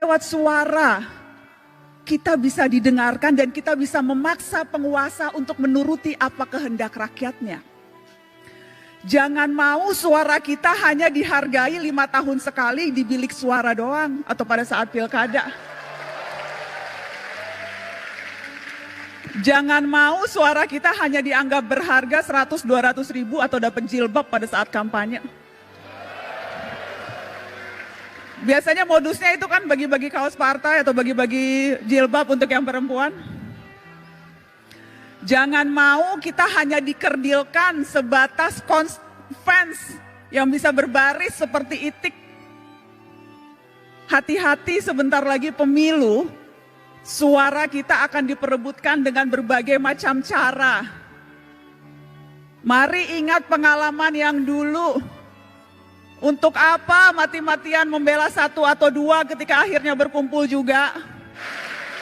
lewat suara kita bisa didengarkan dan kita bisa memaksa penguasa untuk menuruti apa kehendak rakyatnya. Jangan mau suara kita hanya dihargai 5 tahun sekali di bilik suara doang atau pada saat pilkada. Jangan mau suara kita hanya dianggap berharga 100-200 ribu atau dapat jilbab pada saat kampanye. Biasanya modusnya itu kan bagi-bagi kaos partai atau bagi-bagi jilbab untuk yang perempuan. Jangan mau kita hanya dikerdilkan sebatas fans yang bisa berbaris seperti itik. Hati-hati, sebentar lagi pemilu, suara kita akan diperebutkan dengan berbagai macam cara. Mari ingat pengalaman yang dulu. Untuk apa mati-matian membela 1 atau 2 ketika akhirnya berkumpul juga?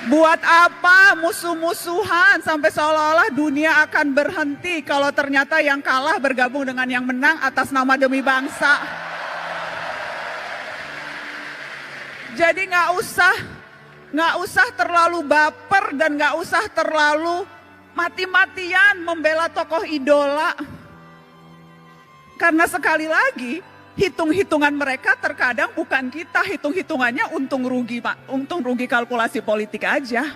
Buat apa musuh-musuhan sampai seolah-olah dunia akan berhenti kalau ternyata yang kalah bergabung dengan yang menang atas nama demi bangsa? Jadi nggak usah terlalu baper dan nggak usah terlalu mati-matian membela tokoh idola. Karena sekali lagi, hitung-hitungan mereka terkadang bukan kita, hitung-hitungannya untung rugi, Pak. Untung rugi kalkulasi politik aja.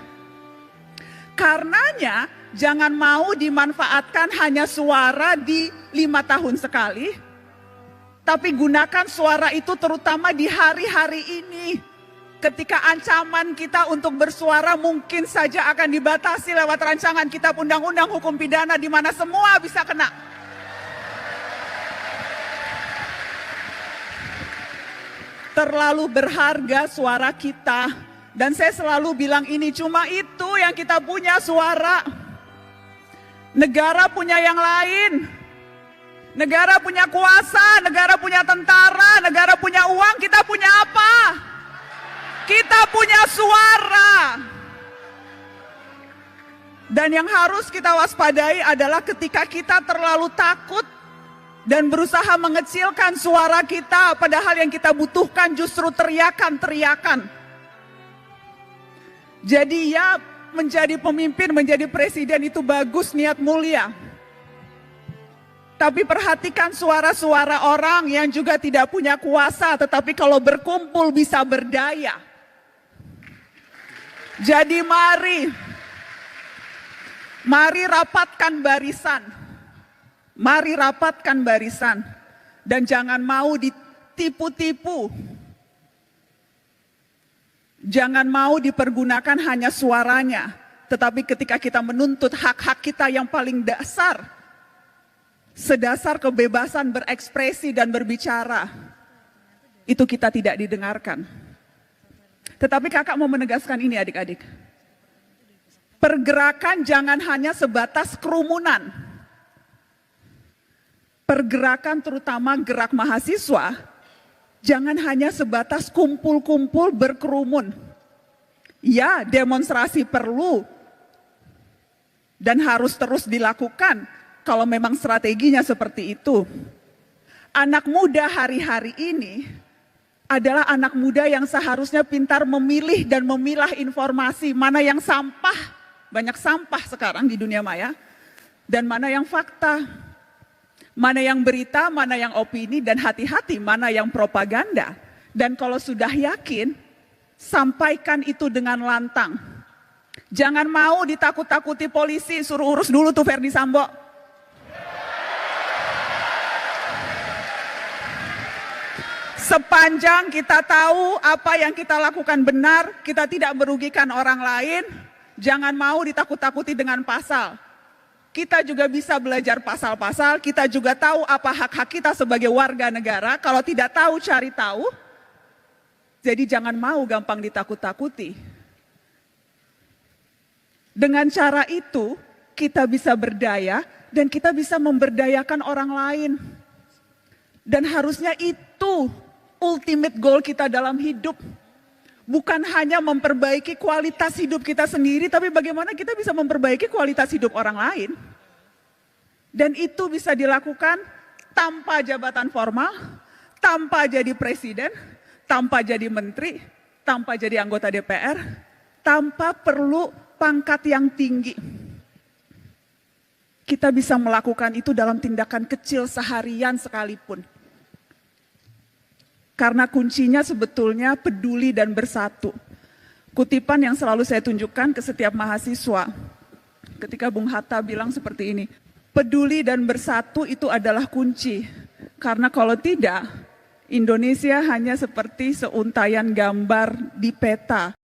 Karenanya jangan mau dimanfaatkan hanya suara di 5 tahun sekali, tapi gunakan suara itu terutama di hari-hari ini. Ketika ancaman kita untuk bersuara mungkin saja akan dibatasi lewat rancangan kitab undang-undang hukum pidana di mana semua bisa kena. Terlalu berharga suara kita. Dan saya selalu bilang ini, cuma itu yang kita punya, suara. Negara punya yang lain. Negara punya kuasa, negara punya tentara, negara punya uang, kita punya apa? Kita punya suara. Dan yang harus kita waspadai adalah ketika kita terlalu takut dan berusaha mengecilkan suara kita, padahal yang kita butuhkan justru teriakan-teriakan. Jadi ya, menjadi pemimpin, menjadi presiden itu bagus, niat mulia. Tapi perhatikan suara-suara orang yang juga tidak punya kuasa, tetapi kalau berkumpul bisa berdaya. Jadi mari rapatkan barisan. Mari rapatkan barisan dan jangan mau ditipu-tipu. Jangan mau dipergunakan hanya suaranya, tetapi ketika kita menuntut hak-hak kita yang paling dasar, sedasar kebebasan berekspresi dan berbicara, itu kita tidak didengarkan. Tetapi kakak mau menegaskan ini adik-adik. Pergerakan jangan hanya sebatas kerumunan. Pergerakan terutama gerak mahasiswa, jangan hanya sebatas kumpul-kumpul berkerumun. Ya, demonstrasi perlu dan harus terus dilakukan kalau memang strateginya seperti itu. Anak muda hari-hari ini adalah anak muda yang seharusnya pintar memilih dan memilah informasi, mana yang sampah, banyak sampah sekarang di dunia maya, dan mana yang fakta. Mana yang berita, mana yang opini, dan hati-hati mana yang propaganda. Dan kalau sudah yakin, sampaikan itu dengan lantang. Jangan mau ditakut-takuti polisi, suruh urus dulu tuh Verdi Sambo. Sepanjang kita tahu apa yang kita lakukan benar, kita tidak merugikan orang lain, jangan mau ditakut-takuti dengan pasal. Kita juga bisa belajar pasal-pasal, kita juga tahu apa hak-hak kita sebagai warga negara. Kalau tidak tahu, cari tahu. Jadi jangan mau gampang ditakut-takuti. Dengan cara itu, kita bisa berdaya dan kita bisa memberdayakan orang lain. Dan harusnya itu ultimate goal kita dalam hidup. Bukan hanya memperbaiki kualitas hidup kita sendiri, tapi bagaimana kita bisa memperbaiki kualitas hidup orang lain. Dan itu bisa dilakukan tanpa jabatan formal, tanpa jadi presiden, tanpa jadi menteri, tanpa jadi anggota DPR, tanpa perlu pangkat yang tinggi. Kita bisa melakukan itu dalam tindakan kecil seharian sekalipun. Karena kuncinya sebetulnya peduli dan bersatu. Kutipan yang selalu saya tunjukkan ke setiap mahasiswa, ketika Bung Hatta bilang seperti ini, peduli dan bersatu itu adalah kunci. Karena kalau tidak, Indonesia hanya seperti seuntayan gambar di peta.